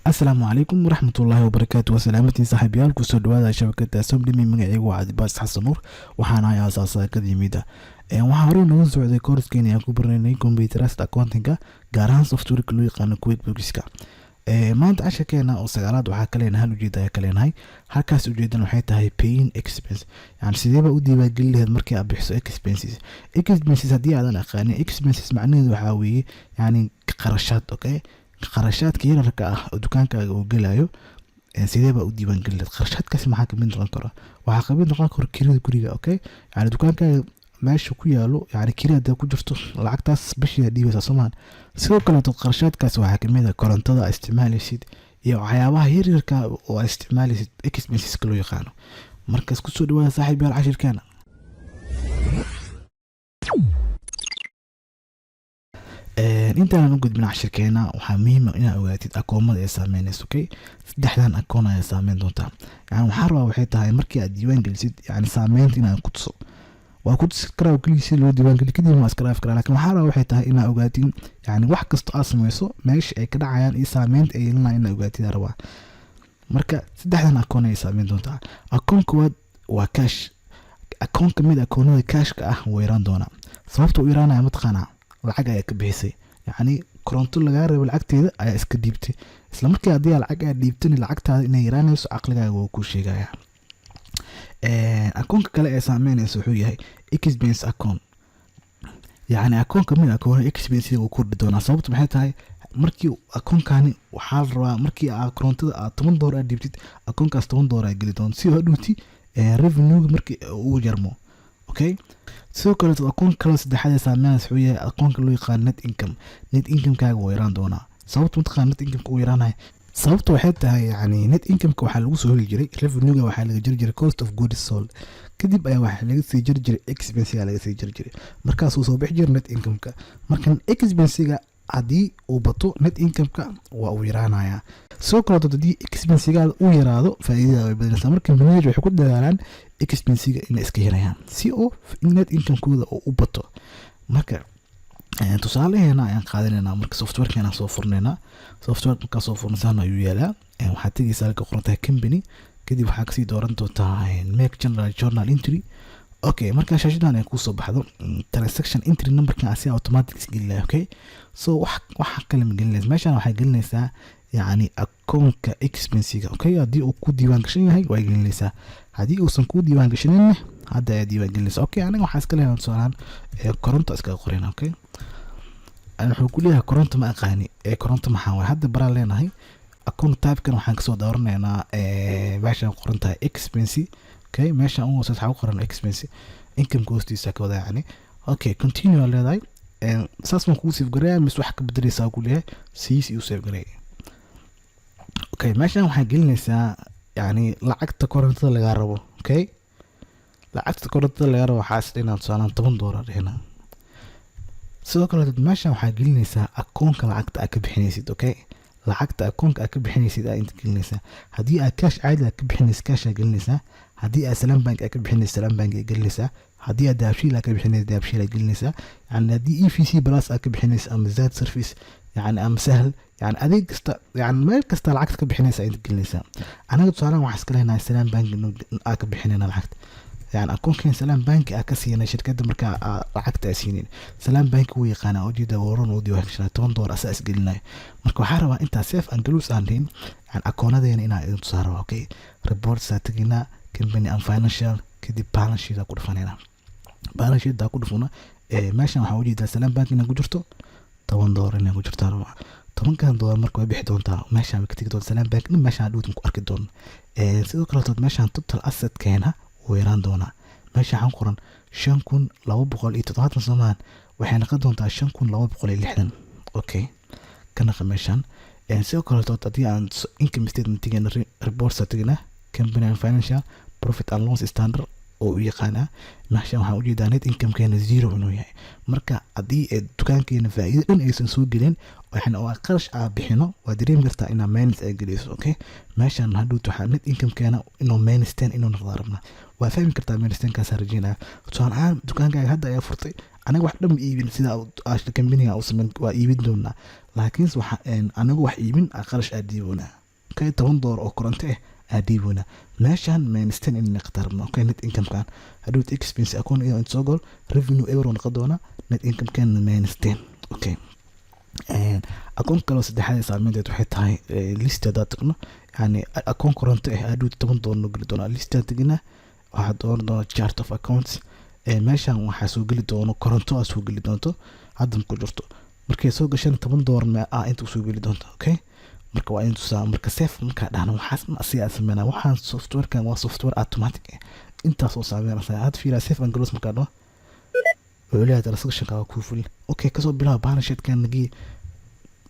asalaamu calaykum waraxmatullaahi wabarakaatu wasalaamadii saaxiibayaal kusoo dhawaada shabakada somdhimi magacaygu waa cabdibaas xasan nuur waxaana ahay aasaasaakada yimida waxaa horey noogu socday koorskeeni aan ku baranaynay computerized accounting gaar ahaan softwareka loo yaqaano QuickBooks maanta casharkeena oo sagaalaad waxaa ka leenahay hal ujeeda ayaa ka leenahay halkaas ujeedan waxay tahay paying expense yani sideeba u diiwaangelin lahayd markii aad bixiso expenses haddii aadan aqaanin expenses macnaheedu waxaa weeye yani qarashaad okay qarashaadka yararka ah oo dukaankaaga uu gelayo sideeba u diiwaangelin lahayd qarashaadkaasi maxaa kamid noqon kara waxaa kamid noqon kara kirada guriga okay yani dukaankaaga meesha ku yaalo yani kirada ku jirto lacagtaas bishii dhiibeysa Soomaan sidoo kale qarashaadkaas waxaa kamid ah korontada isticmaalaysid iyo waxyaabaha yaryarka oo isticmaalaysid expenses loo yaqaano markaas ku soo dhawaada saaxiibayaal cashirkeena intaan u gudbin cashirkeena waxaa muhiim ah inaad ogaatid akoomada ay saameynayso okay saddexdan akoon ay saameyn doontaa yani waxaa rabaa waxay tahay markii aad diiwaan gelisid yani saameynta inaad ku tuso waa ku tusi karaa kaligiisa loo diiwaan geli kadib waa iskaraaf karaa laakiin waxaa rabaa waxay tahay inaad ogaatiin yani wax kasta aad samayso meesha ay ka dhacayaan iyo saameynta ay yeelanayaan inaad ogaatid rabaa marka saddexdan akoon ay saameyn doontaa akoon koowaad waa cash akoon kamid akoonada cashka ah wuu yaraan doonaa sababta uu yaraanaya mataqaanaa lacag ayaa ka bixisay yani koronto lagaa rabo lacagteeda ayaa iska dhiibtay isla markii haddii lacag aad dhiibtani lacagtaada inay yaraanayso caqligaaga wuu kuu sheegaya akoonka kale ee saameynaysa wuxuu yahay expense account yani akoon kamid akoonada expense uu kordhi doonaa sababta maxay tahay markii akoonkani waxaa la rabaa markii aad korontada aad $10 aad dhiibtid akoonkaas $10 aad geli doonto si hadhowti revenue markii uu jarmo okay sidoo kale akoon kale saddexaad ee saameynaysa wuxuu yahay akoonka loo yaqaan net income-kaaga wuu yaraan doonaa sababta mataqaan net income-ka uu yaraanayo sababta waxay tahay yani net income-ka waxaa lagu soo heli jiray revenue-ga waxaa laga jiri jiray cost of goods sold kadib ayaa waxaa laga sii jiri jiray expense-ga laga sii jiri jiray markaas uu soo bixi jiray net income-ka marka expense-ga haddii uu bato net income-ka waa uu yaraanayaa sidoo kale haddii expense-ga uu yaraado faa'iidada way badanaysaa marka manage waxay ku dadaalaan expense-ga inay iska yarayaan si oo net income-kooda u bato marka tusaalaheena ayaan qaadanaynaa marka softwarekeena soo furnaynaa software markaa soo furnaysaan ayuu yaalaa waxaad tegaysaa halka qoran tahay company kadib waxaa kasii dooran doontaa make general journal entry okay markaa shaashadan ay kusoo baxdo transaction entry numberkan asi automatic isgelinaya okay so waxa kale ma gelinaysa meeshaan waxaa gelinaysaa yani akoonka expense-ga okay haddii uu ku diiwaan gashan yahay waa gelinaysaa haddii uusan ku diiwaan gashanin hadda ayaa diiwaan gelinaysaa okay aniga waxaa iska leeyahay tusaalahaan koronto iskaga qorayna okay wuxuu ku leeyahay koronto ma aqaani koronto maxaa waay hadda baraan leenahay account type-kan waxaan kasoo dooranaynaa meeshaan qoran tahay expense okay meeshaan uu waxaa ku qoran expense income hoostiisa ka wada yani okay continue leedahay saas ma ku save gareeyaa mis wax ka bedelaysaa ku leeyahay siis uu save gareeyaa okay meeshaan waxaa gelinaysaa yani lacagta korontada laga rabo okay lacagta korontada laga rabo waxaa isdhinaa tusaalaan $10 dhihina sidoo kale meeshaan waxaa gelinaysaa akoonka lacagta aad ka bixinaysid okay lacagta akoonka aad ka bixinaysid aad inta gelinaysaa haddii aad cash caadi aad ka bixinaysid cash aad gelinaysaa haddii aad Salaam Bank aad ka bixinaysid Salaam Bank aad gelinaysaa haddii aad Dahabshiil aad ka bixinaysid Dahabshiil aad gelinaysaa yani haddii EFC Plus aad ka bixinaysid ama Zaad Service yani ama Sahal yani adeeg kasta yani meel kasta lacagta ka bixinaysaa inta gelinaysaa anaga tusaalahan waxaa iska leenahay Salaam Bank aad ka bixinayna lacagta يعني أكون سلام بنك أكسينا شركة مركا لعقت أسينين سلام بنك ويقانا وجد ورون ودي وحشنا $10 أساس قلنا مركو حاروا أنت سيف أنجلوس عندين يعني أكون هذا يعني إنا انتصاروا أوكي ريبورت ساتقينا كمبني أم فاينانشال كدي بالانس شيت أكون فنينا بالانس شيت أكون فينا ماشي محاولي ده سلام بنك إنا جرتو $10 إنا جرتها روا طبعا كان $10 مركو بيحدون تا ماشي عم كتير دون سلام بنك ماشي عدود مكو دون سيدو كراتود ماشي عن توتال أسد كينها ويران دونا ماشي عن قرن 5270 سنة waxay noqon doontaa 5260 okay kana qameshan sidoo kale haddii aan income statement-tigana report satigna company and financial profit and loss standard oo yaqaana meeshan waxaan u jeedaa net income-keena 0 inuu yahay marka haddii dukaankeena faa'iido dhan aysan soo gelin waxaan oo qarash ah bixino waa dareemi kartaa inaa minus ay geliso okay meeshan haduu waxaa net income-keena inuu minus 10 inuu noqdo rabna waa fahmi kartaa minus 10 kaas rajinaa tusaale ahaan dukaankaaga hadda ayaa furtay aniga wax dhan ma iibin sida kambaniga u sameyn waa iibin doonaa, laakiin waxa anigu wax iibin qarash aa dhiiboonaa. okay $10 oo koronto ah aa dhiiboonaa. meeshaan mainstain in naqtarno. okay net income kan haduu expense account iyo soo gol revenue euro noqon doona, net income kan mainstain. okay account kale saddexaad saameynteed waxay tahay lista data yani account koronto ah haduu $10 no gali doona. lista tagina waxa doona chart of accounts. meeshaan waxaa soo geli doono koronto soo geli doonto hadda ku jirto, markay soo gashaan $10 ma inta soo geli doonto. okay marka waa intu saa marka safe marka dhahno waxaas ma asiga sameeyna. waxaan software kan waa software automatic inta soo saameynaysa had fiira safe and close marka dhao waliya transaction ka ku ful. okay kasoo bilaab balance sheet kan nagi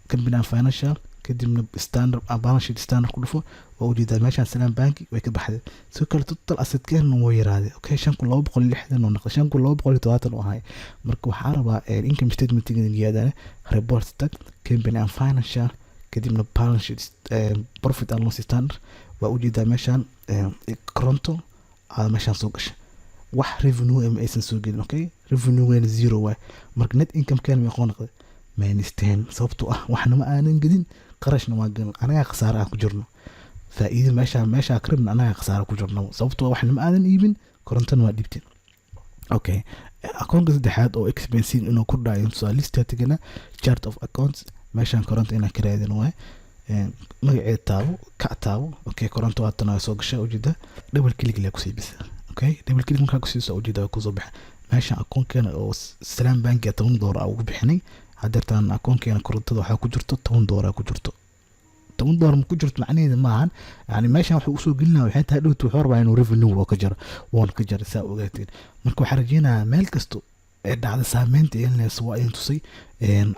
company financial kadibna standard balance sheet standard ku dhufo oo ujeedaa meeshaan Salaam Bank way ka baxday. soo kale total asset kan way yaraade. okay $560 oo noqday $570 oo ahay. marka waxa rabaa income statement iyada report tag company financial kadibna balance sheet profit and loss standard waa ujeedaa meeshaan koronto meeshaan soo gashay wax revenue ma aysan soo gelin. okay revenue waa zero waay. marka net income kan ma qoonqday mainstain sababtoo ah waxna ma aanan gelin qarashna waa galin anaga khasaare ku jirno. faa'iido meesha qaribna anaga khasaare ku jirno sababtoo waxna ma aanan iibin korontana waa dhibtin. okay account saddexaad oo expense inuu ku dhacayo soo lista tagana chart of accounts meeshaan koronto ina kireedin waay magaceeda taabo ka taabo. okay koronto waa tan soo gashay ujeeda double click la ku siibisa. okay double click marka ku siiso ujeeda ku soo baxa meeshaan account kana oo Salaam Bank $10 ugu bixinay hadeertaan account kana korontada waxa ku jirto $10 ku jirto. $10 ma ku jirto macnaheedu maahan yani meeshaan waxa uu soo gelinaa waxay tahay dhowtu wuxuu rabaa inuu revenue oo ka jaro woon ka jaro saa ogaateen. marka waxa rajeenaa meel kasto ee dhacda saameynta ilnees waa in tusay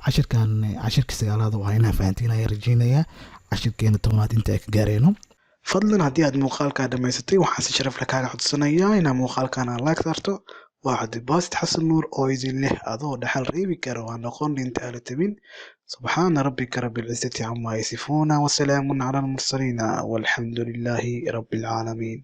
cashirka 9aad oo ayna fahantiin ay rajeenaya cashirkeena 10aad inta ay ka gaareyno. fadlan haddii aad muuqaalka dhamaysatay waxaan si sharaf leh kaaga codsanayaa inaad muuqaalkan like saarto. waa Cabdibasit Xasan Nuur oo idin leh adoo dhaxal reebi kara waa noqon inta ala tabin. subxaana rabbika rabbil izzati amma yasifuuna wa salaamun ala al mursaliina walxamdu lilaahi rabbil caalamiin.